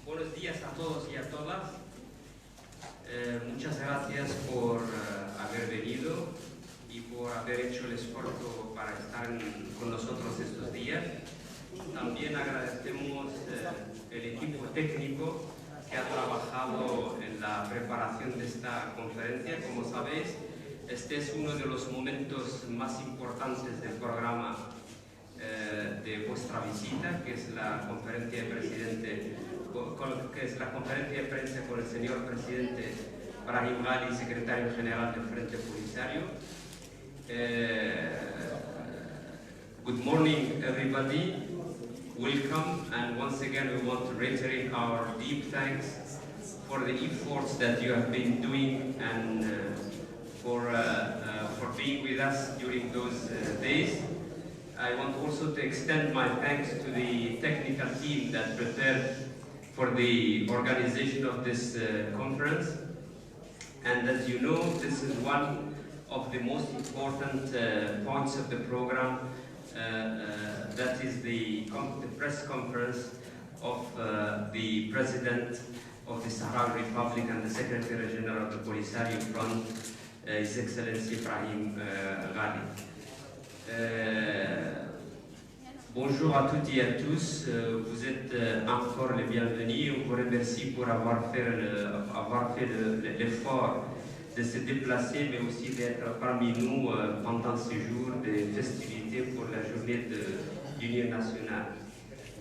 Buenos días a todos y a todas. Muchas gracias por haber venido y por haber hecho el esfuerzo para estar con nosotros estos días. También agradecemos el equipo técnico que ha trabajado en la preparación de esta conferencia. Como sabéis, este es uno de los momentos más importantes del programa de vuestra visita, que es la conferencia de prensa con el señor presidente Brahim Ghali, secretario general del Frente Polisario. Good morning, everybody. Welcome, and once again we want to reiterate our deep thanks for the efforts that you have been doing and for being with us during those days. I want also to extend my thanks to the technical team that prepared for the organization of this conference. And as you know, this is one of the most important points of the program. That is the press conference of the President of the Sahrawi Republic and the Secretary General of the Polisario Front, His Excellency Brahim Ghali. Bonjour à toutes et à tous, vous êtes encore les bienvenus. On vous remercie pour avoir fait l'effort de se déplacer, mais aussi d'être parmi nous pendant ce jour de festivités pour la journée de l'Union nationale.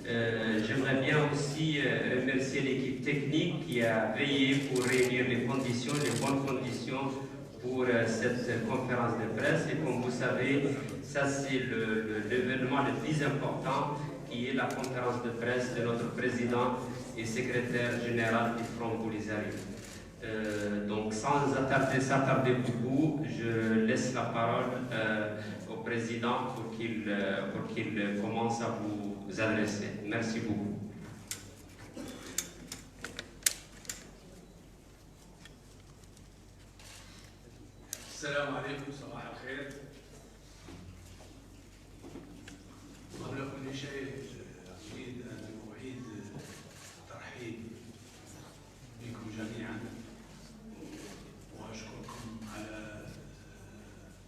J'aimerais bien aussi remercier l'équipe technique qui a veillé pour réunir les bonnes conditions pour cette conférence de presse. Et comme vous savez, ça c'est l'événement le plus important, qui est la conférence de presse de notre président et secrétaire général du Front Polisario. Donc sans s'attarder beaucoup, je laisse la parole au président pour qu'il commence à vous adresser. Merci beaucoup. السلام عليكم، صباح الخير. قبل كل شيء أريد أن أعيد الترحيب بكم جميعا وأشكركم على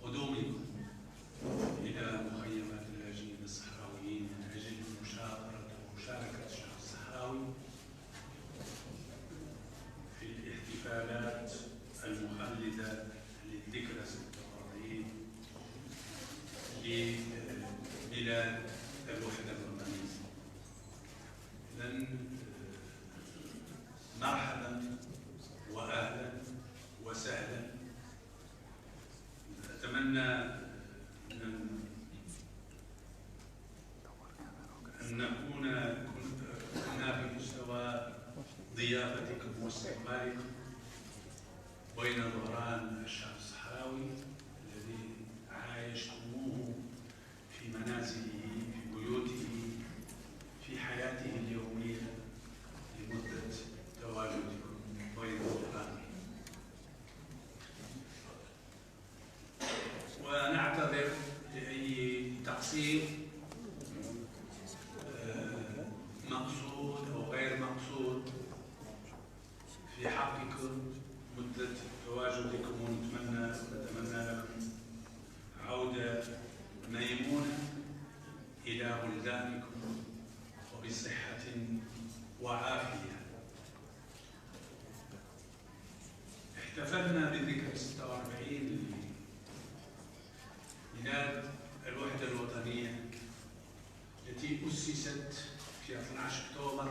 قدومكم إلى مخيمات اللاجئين الصحراويين من أجل مشاركة الشعب الصحراوي في الاحتفالات المخلدة للذكرى 46 لبلاد الوحدة الوطنية. إذن مرحبا وأهلا وسهلا. أتمنى أن نكون كنا في مستوى ضيافتكم واستقبالكم بين ظهران الشعب الصحراوي الذي عايشتموه في منازله، في بيوته، في حياته اليومية لمدة تواجدكم بين ظهرانه. ونعتذر لأي تقصير مقصود أو غير مقصود في حقكم مدة تواجدكم، ونتمنى لكم عودة ميمونة إلى بلدانكم وبصحة وعافية. احتفلنا بذكرى 46 ميلاد الوحدة الوطنية التي أسست في 12 أكتوبر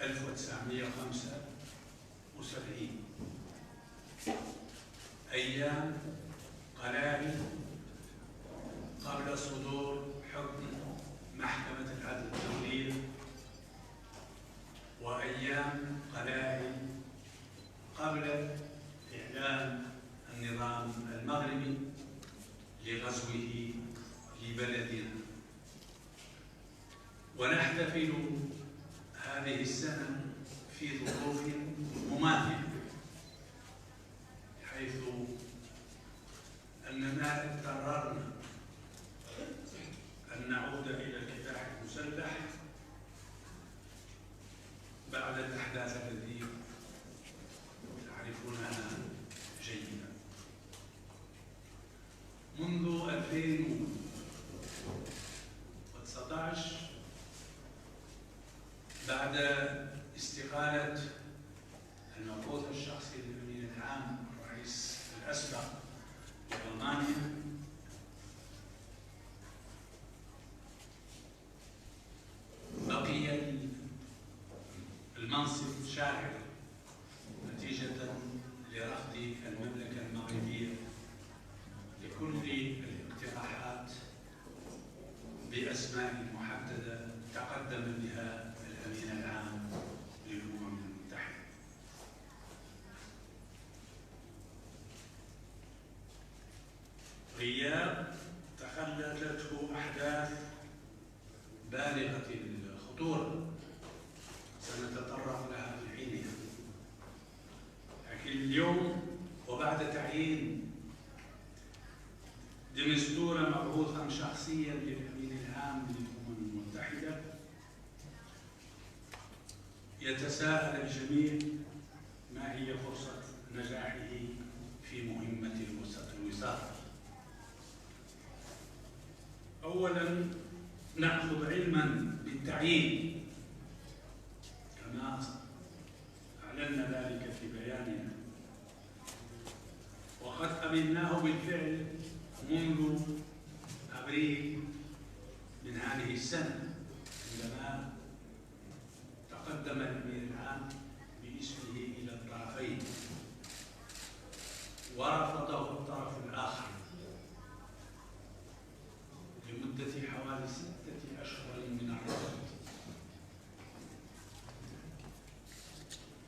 1975، أيام قلائل قبل صدور حكم محكمة العدل الدولية، وأيام قلائل قبل إعلان النظام المغربي لغزوه لبلدنا. ونحتفل هذه السنة في ظروف مماثلة، حيث أننا اضطررنا 2019 بعد استقالة المبعوث الشخصي للأمين العام الرئيس الأسبق لألمانيا، بقي المنصب شاغر نتيجة لرفض المملكة المغربية لكل الاقتراحات بأسماء محددة تقدم بها الأمين العام للأمم المتحدة. غياب تخللته أحداث بالغة الخطورة سنتطرق لها في حينها، لكن اليوم وبعد تعيين دي مستورة مبعوثا شخصيا للأمين العام للأمم المتحدة، يتساءل الجميع ما هي فرصة نجاحه في مهمة الوزارة. أولا نأخذ علما بالتعيين كما أعلنا ذلك في بياننا، وقد قبلناه بالفعل منذ أبريل من هذه السنة عندما تقدم الأمين العام باسمه إلى الطرفين ورفضه الطرف الآخر لمدة حوالي 6 أشهر من الرفض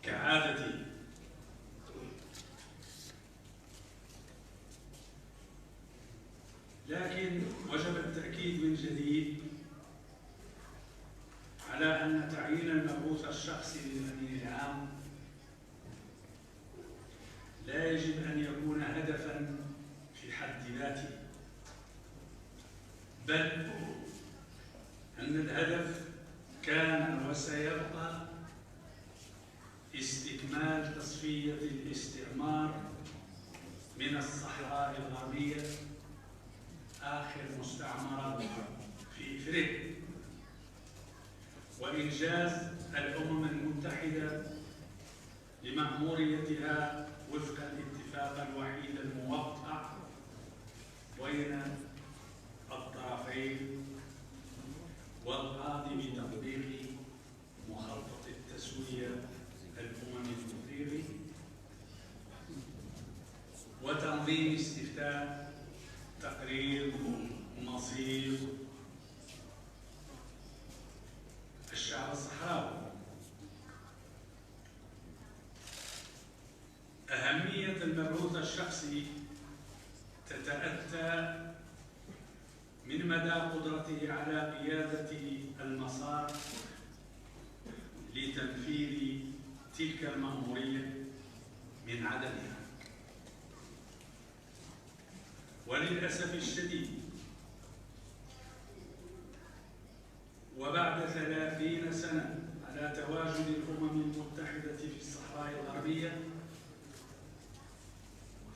كعادتي. لكن وجب التأكيد من جديد على أن تعيين المبعوث الشخصي للأمين العام لا يجب أن يكون هدفاً في حد ذاته، بل أن الهدف كان وسيبقى استكمال تصفية الاستعمار من الصحراء الغربية، آخر مستعمرة في إفريقيا، وإنجاز الأمم المتحدة لمأموريتها وفق الاتفاق الوحيد الموقع بين الطرفين والقاضي بتطبيق مخطط التسوية الأممي الإفريقي وتنظيم استفتاء تقرير مصير الشعب الصحراوي. أهمية المبعوث الشخصي تتأتى من مدى قدرته على قيادة المسار لتنفيذ تلك المأمورية من عدمها. وللأسف الشديد وبعد 30 سنة على تواجد الأمم المتحدة في الصحراء الغربية،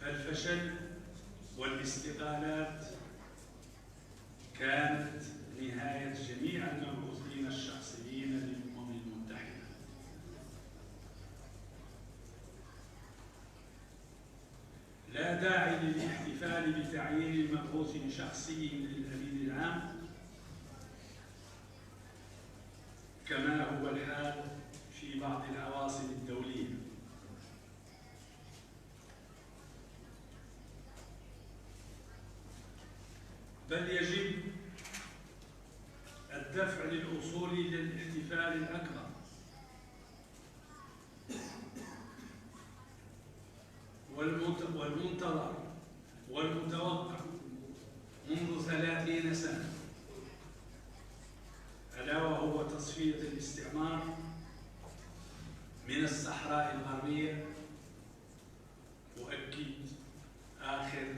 فالفشل والاستقالات كانت نهاية جميع المبعوثين الشخصيين للأمم المتحدة. لا داعي للاحتفال بتعيين مبعوث شخصي للأمين العام كما هو الحال في بعض العواصم الدولية، بل يجب الدفع للوصول إلى الاحتفال الأكبر والمنتظر والمتوقع منذ 30 سنة، ألا وهو تصفية الاستعمار من الصحراء الغربية، وأكيد آخر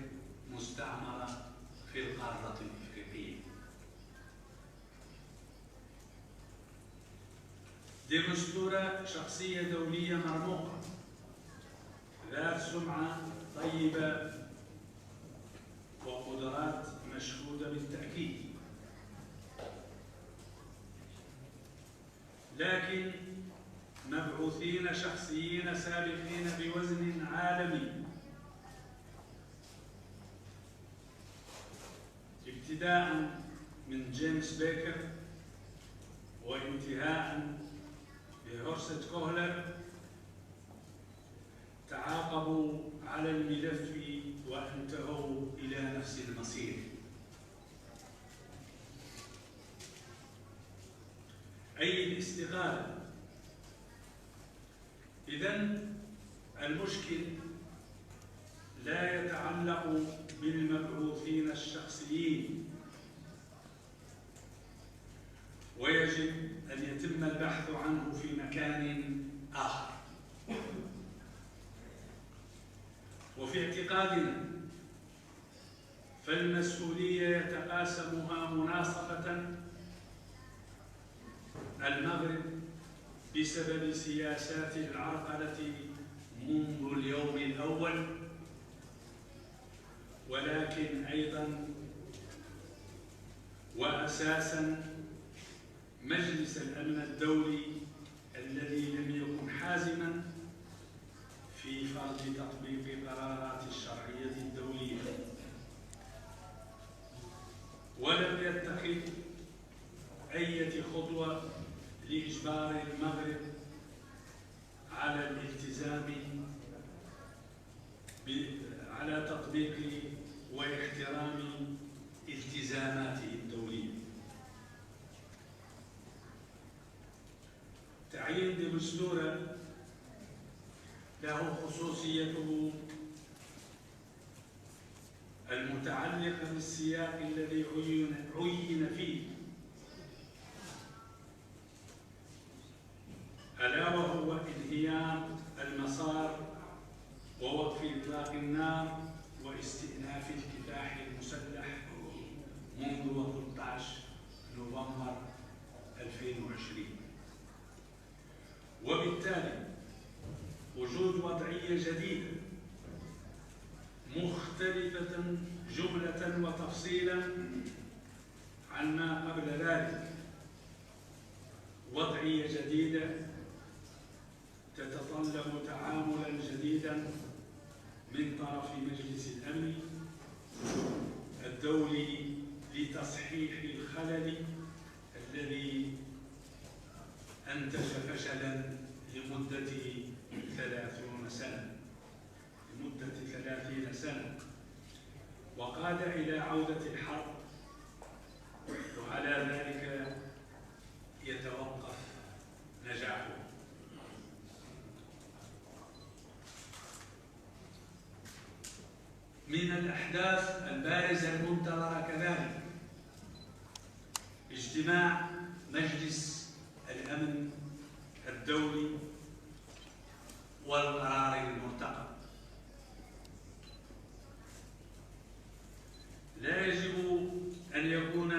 مستعمرة في القارة الإفريقية. دي مستورة شخصية دولية مرموقة ذات سمعة طيبة وقدرات مشهورة عمال مبعوثين شخصيين سابقين بوزن عالمي، ابتداء من جيمس بيكر وانتهاء بهورست كوهلر، تعاقبوا على الملف وانتهوا إلى نفس المصير. أي الاستقالة. إذن المشكل لا يتعلق بالمبعوثين الشخصيين، ويجب أن يتم البحث عنه في مكان آخر. وفي اعتقادنا فالمسؤولية يتقاسمها مناصفة المغرب بسبب سياسات العرقلة منذ اليوم الأول، ولكن أيضاً وأساساً مجلس الأمن الدولي الذي لم يكن حازماً في فرض تطبيق قرارات الشرعية الدولية، ولم يتخذ أي خطوة لإجبار المغرب على الالتزام على تطبيق واحترام التزاماته الدولية. تعيين دي مستورة له خصوصيته المتعلقة بالسياق الذي عين فيه، ألا وهو انهيار المسار ووقف إطلاق النار واستئناف الكفاح المسلح منذ 13 نوفمبر 2020. وبالتالي وجود وضعية جديدة مختلفة جملة وتفصيلا عن ما قبل ذلك، وضعية جديدة تتطلب تعاملا جديدا من طرف مجلس الأمن الدولي لتصحيح الخلل الذي أنتج فشلا لمدة 30 سنة وقاد إلى عودة الحرب، وعلى ذلك يتوقف نجاحه. من الأحداث البارزة المنتظرة كذلك اجتماع مجلس الأمن الدولي والقرار المرتقب. لا يجب أن يكون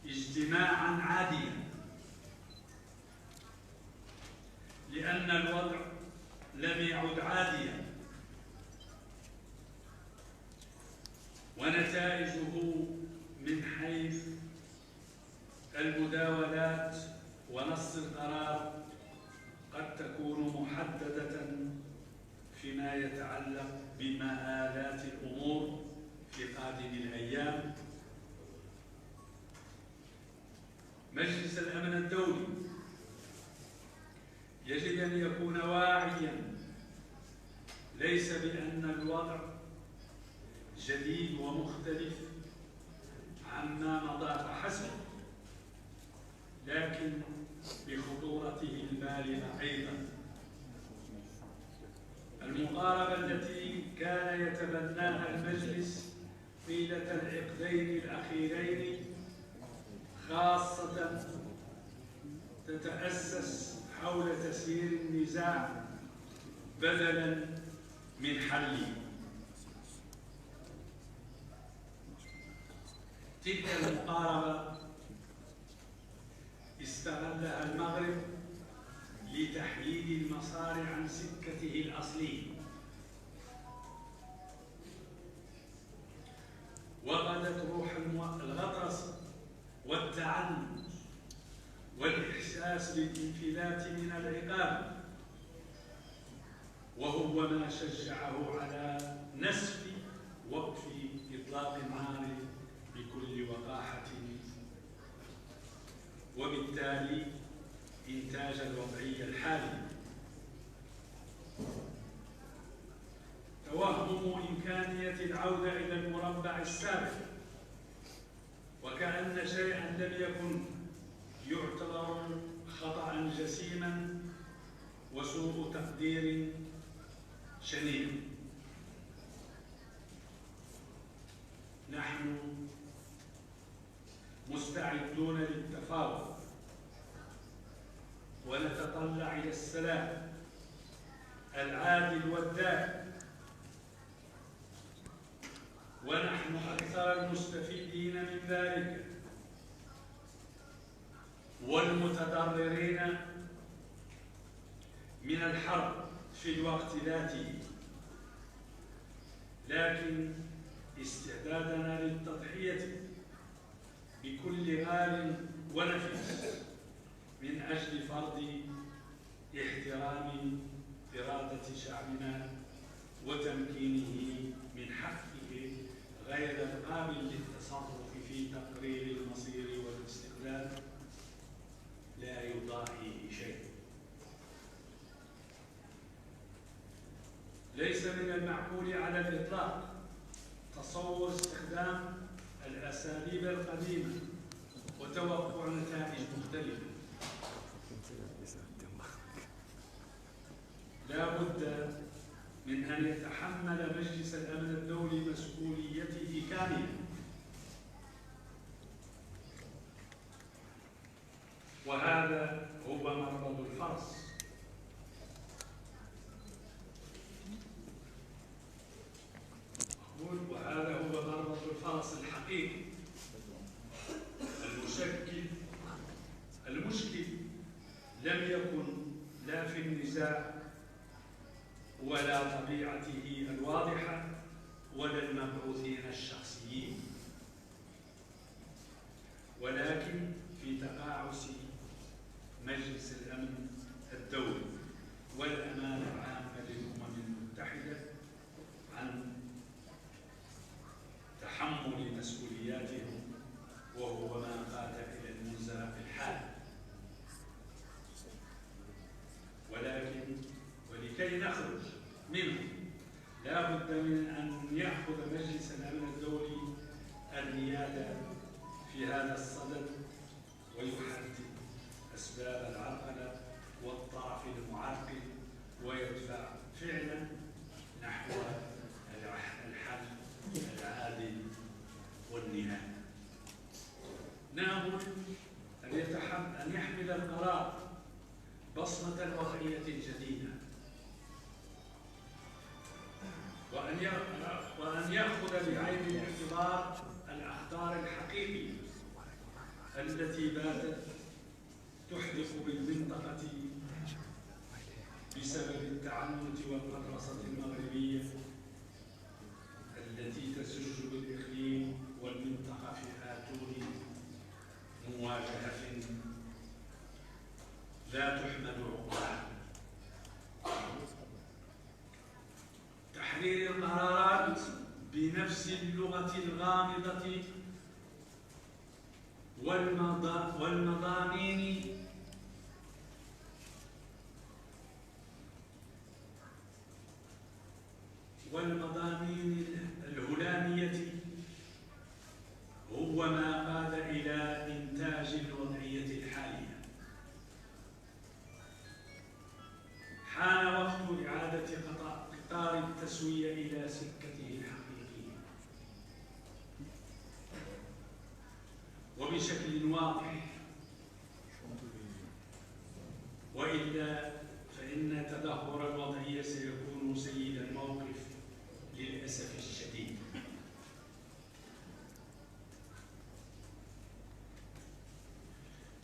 اجتماعا عاديا، لأن الوضع لم يعد عاديا، ونتائجه من حيث المداولات ونص القرار قد تكون محددة فيما يتعلق بمآلات الأمور في قادم الأيام. مجلس الأمن الدولي يجب أن يكون واعياً ليس بأن الوضع جديد ومختلف عما مضى فحسب، لكن بخطورته البالغة أيضاً. المقاربة التي كان يتبناها المجلس طيلة العقدين الأخيرين خاصة تتأسس حول تسيير النزاع بدلاً من حله. تلك المقاربة استغلها المغرب لتحييد المسار عن سكته الأصلية، وغدت روح الغطرسة والتعنت والإحساس بالانفلات من العقاب، وهو ما شجعه على نسف وقف إطلاق النار بكل وقاحة، وبالتالي إنتاج الوضعية الحالية. توهم إمكانية العودة إلى المربع السابق، وكأن شيئا لم يكن يعتبر خطأ جسيما وسوء تقدير شنيع. نحن مستعدون للتفاوض ونتطلع إلى السلام العادل والدائم، ونحن أكثر المستفيدين من ذلك والمتضررين من الحرب في الوقت ذاته، لكن استعدادنا للتضحية بكل غال ونفيس من أجل فرض احترام إرادة شعبنا وتمكينه من حقه غير القابل للتصرف في تقرير المصير والاستقلال لا يضاهيه شيء. ليس من المعقول على الإطلاق تصور استخدام الأساليب القديمة وتوقع نتائج مختلفة. لا بد من أن يتحمل مجلس الأمن الدولي مسؤوليته كاملة، وهذا هو مربط الفرس. وهذا هو مربط الفرس الحقيقي المشكل لم يكن لا في النزاع ولا طبيعته الواضحة ولا المبعوثين الشخصيين، ولكن في تقاعس مجلس الأمن الدولي والأمانة العامة للأمم المتحدة عن تحمل مسؤولياتهم، وهو ما قاد إلى النزاع الحالي. ولكي نخرج منه لا بد من أن يأخذ مجلس الأمن الدولي الريادة في هذا الصدد ويحدد أسباب العرقلة والطرف المعرقل ويدفع فعلا نحو الحل العادل والنهائي. نامل أن يحمل القرار بصمة الوضعية الجديدة، وأن يأخذ بعين الاعتبار الأخطار الحقيقية التي باتت تحدث بالمنطقة بسبب التعنت والقدرصة المغربية التي تسج بالإقليم والمنطقة في آتون مواجهة لا تحمد عقباها. تحرير القرارات بنفس اللغة الغامضة والمضامين الهلامية هو ما قاد إلى إنتاج الوضعية الحالية. حان وقت إعادة قطار التسوية إلى سكته الحقيقية وبشكل واضح، وإلا فإن تدهور الوضعية سيكون سيد الموقف للأسف الشديد.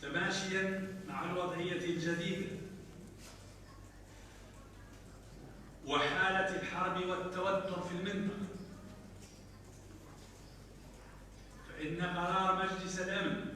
تماشيا مع الوضعية الجديدة وحالة الحرب والتوتر في المنطقة، فإن قرار مجلس الأمن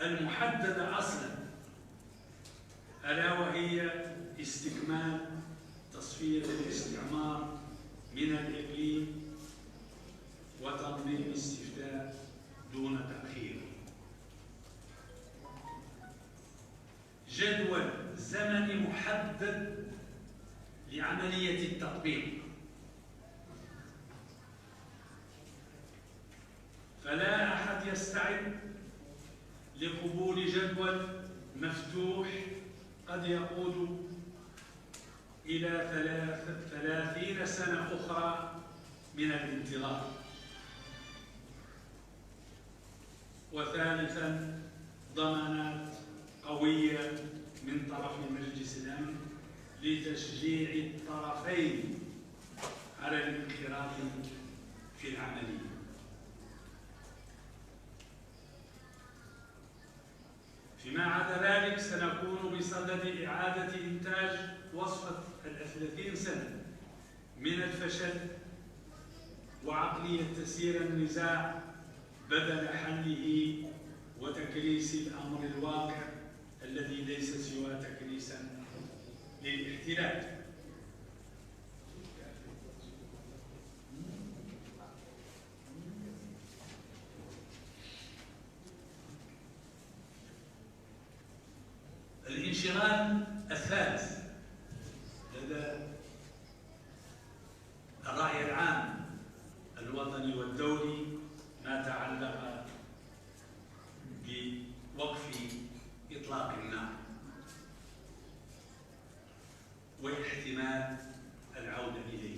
المحددة أصلا، ألا وهي استكمال تصفية الاستعمار من الإقليم وتنظيم استفتاء دون تأخير. جدول زمني محدد لعملية التطبيق، فلا أحد يستعد لقبول جدول مفتوح قد يقود إلى 30 سنة أخرى من الانتظار. وثالثاً، ضمانات قوية من طرف مجلس الأمن لتشجيع الطرفين على الانخراط في العملية. فيما عدا ذلك سنكون بصدد إعادة إنتاج وصفة 30 سنة من الفشل وعقلية تسيير النزاع بدل حله وتكريس الأمر الواقع الذي ليس سوى تكريسا للاحتلال. الانشغال الثالث لدى الرأي العام الوطني والدولي ما تعلق بوقف إطلاق النار واحتمال العودة إليه.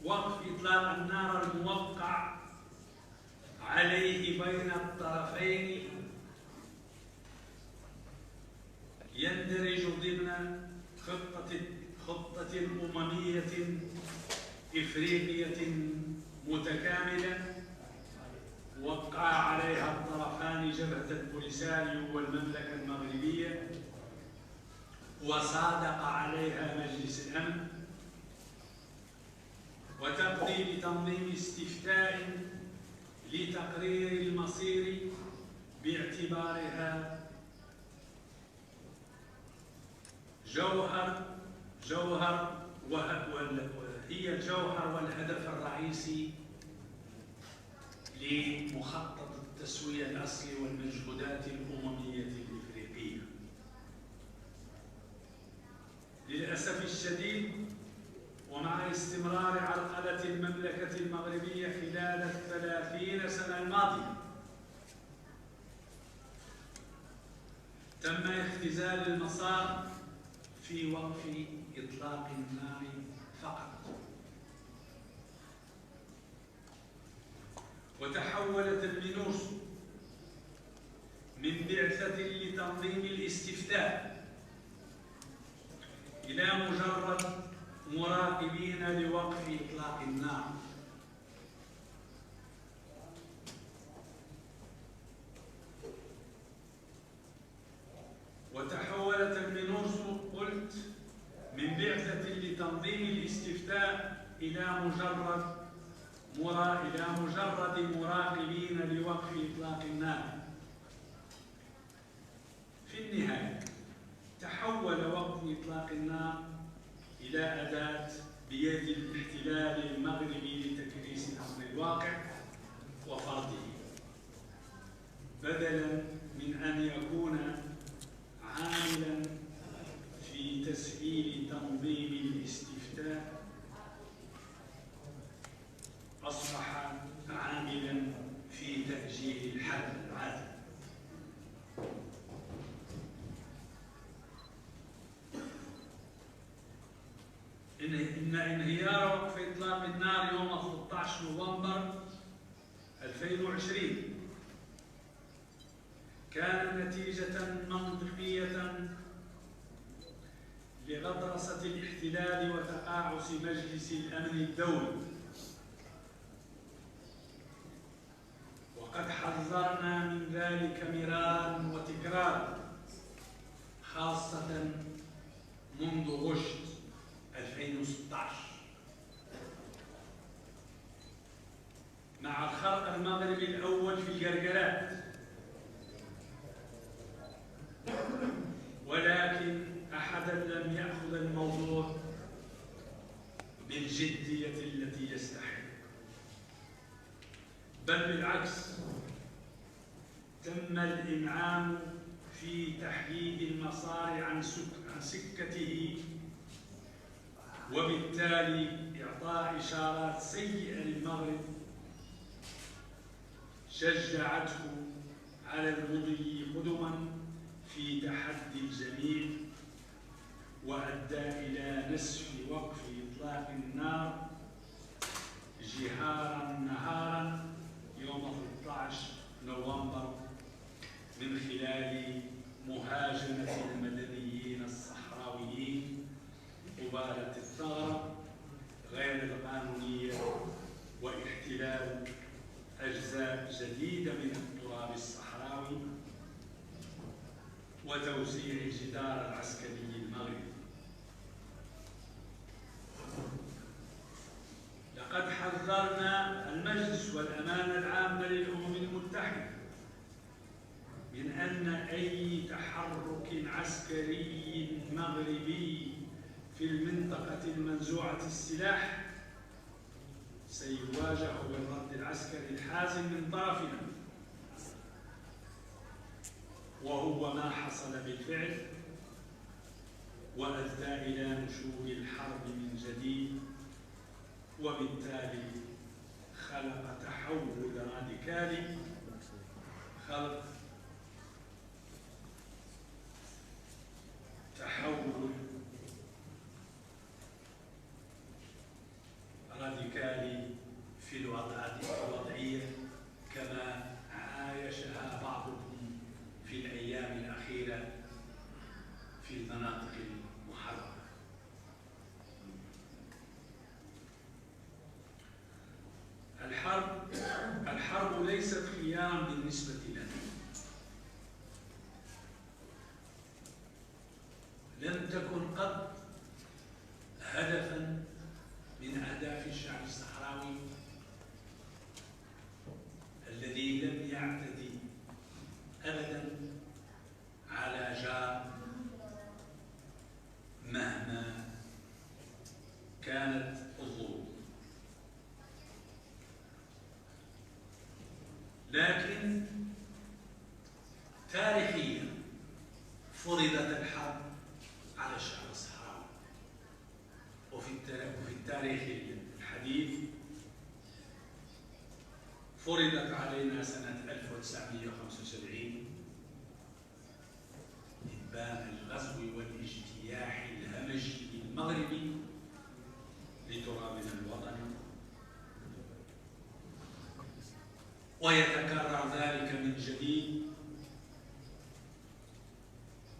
وقف إطلاق النار الموقع عليه بين الطرفين يندرج ضمن خطة أممية إفريقية متكاملة وقع عليها الطرفان جبهة البوليساريو والمملكة المغربية، وصادق عليها مجلس الأمن، وتقضي بتنظيم استفتاء لتقرير المصير باعتبارها هي الجوهر والهدف الرئيسي لمخطط التسوية الأصلي والمجهودات الأممية الإفريقية. للأسف الشديد، ومع استمرار عرقلة المملكة المغربية خلال 30 سنة الماضية، تم اختزال المسار في وقف إطلاق النار فقط، وتحولت المينوسو من بعثة لتنظيم الاستفتاء إلى مجرد مراقبين لوقف إطلاق النار. وتحولت المينوسو قلت من بعثة لتنظيم الاستفتاء إلى مجرد مراقبين لوقف إطلاق النار. في النهاية تحول وقف إطلاق النار إلى أداة بيد الاحتلال المغربي لتكريس الأمر الواقع وفرضه، بدلاً من أن يكون عاملاً في تسهيل تنظيم الاستفتاء، أصبح عاملاً في تأجيل الحل العادل. إن انهيار وقف إطلاق النار يوم 13 نوفمبر 2020 كان نتيجة منطقية لغطرسة الاحتلال وتقاعس مجلس الأمن الدولي، وقد حذرنا من ذلك مرارا وتكرارا، خاصة منذ غشت 2016. مع الخرق المغربي الأول في القرقرات، ولكن أحدا لم يأخذ الموضوع بالجدية التي يستحق، بل بالعكس تم الإنعام في تحديد المسار عن سكته، وبالتالي إعطاء إشارات سيئة للمغرب شجعته على المضي قدما في تحدي الجميع، وأدى إلى نسف وقف إطلاق النار جهارا نهارا يوم 13 نوفمبر من خلال مهاجمة المدنيين الصحراويين قبالة الثغرة غير القانونية، واحتلال أجزاء جديدة من التراب الصحراوي، وتوسيع الجدار العسكري المغربي. لقد حذرنا المجلس والأمانة العامة للأمم المتحدة من أن أي تحرك عسكري مغربي في المنطقة المنزوعة السلاح سيواجه بالرد العسكري الحازم من طرفنا، وهو ما حصل بالفعل، وأدى إلى نشوء الحرب من جديد، وبالتالي خلق تحول راديكالي، خلق تحول راديكالي في الوضعية كما عايشها بعضهم في الأيام الأخيرة في المناطق المحررة. الحرب ليست خيارا بالنسبة لنا، لم تكن قط هدفا من أهداف الشعب الصحراوي الذي لم يعتدي أبدا على جار مهما كانت الظروف، لكن تاريخيا فرضت الحرب على الشعب الصحراوي، وفي التاريخ الحديث فرضت علينا سنة 1975 إبان الغزو والاجتياح الهمجي المغربي لترابنا الوطني، ويتكرر ذلك من جديد،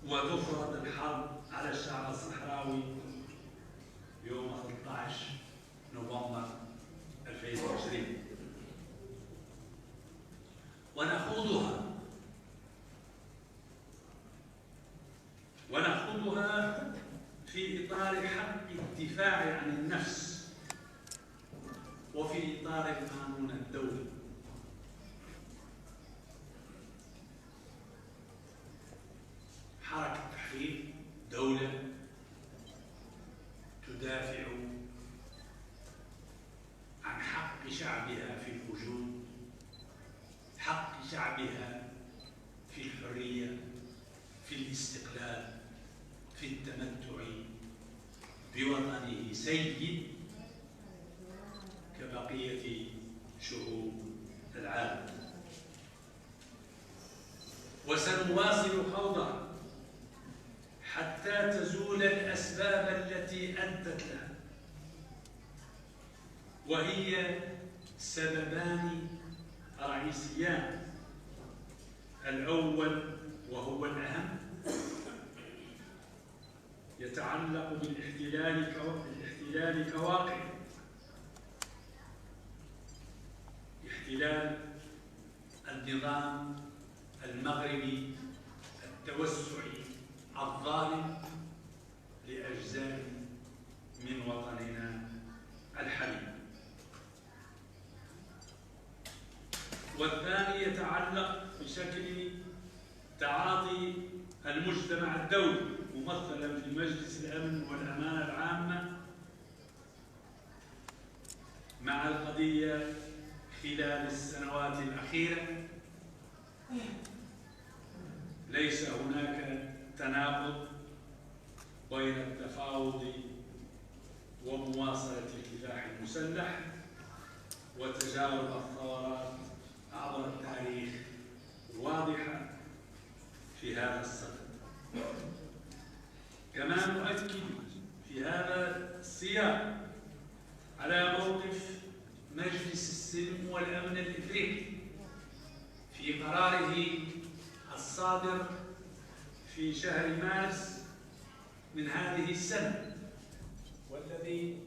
وتفرض الحرب على الشعب الصحراوي يوم 13 نوفمبر 2020، ونخوضها في إطار حق الدفاع عن النفس، وفي إطار القانون الدولي. حركة التحرير دولة تدافع عن حق شعبها في الوجود، حق شعبها في الحرية، في الاستقلال، في التمتع بوطنه سيد كبقية شعوب العالم. وسنواصل خوضها حتى تزول الأسباب التي أدت لها، وهي سببان رئيسيان: الأول وهو الأهم يتعلق بالاحتلال كواقع، احتلال النظام المغربي التوسعي الظالم لأجزاء من وطننا الحبيب. والثاني يتعلق بشكل تعاطي المجتمع الدولي ممثلا في مجلس الأمن والأمانة العامة مع القضية خلال السنوات الأخيرة. ليس هناك تناقض بين التفاوض ومواصلة الكفاح المسلح وتجارب الثورات عبر التاريخ واضحة في هذا الصدد. كما نؤكد في هذا السياق على موقف مجلس السلم والأمن الإفريقي في قراره الصادر في شهر مارس من هذه السنة، والذي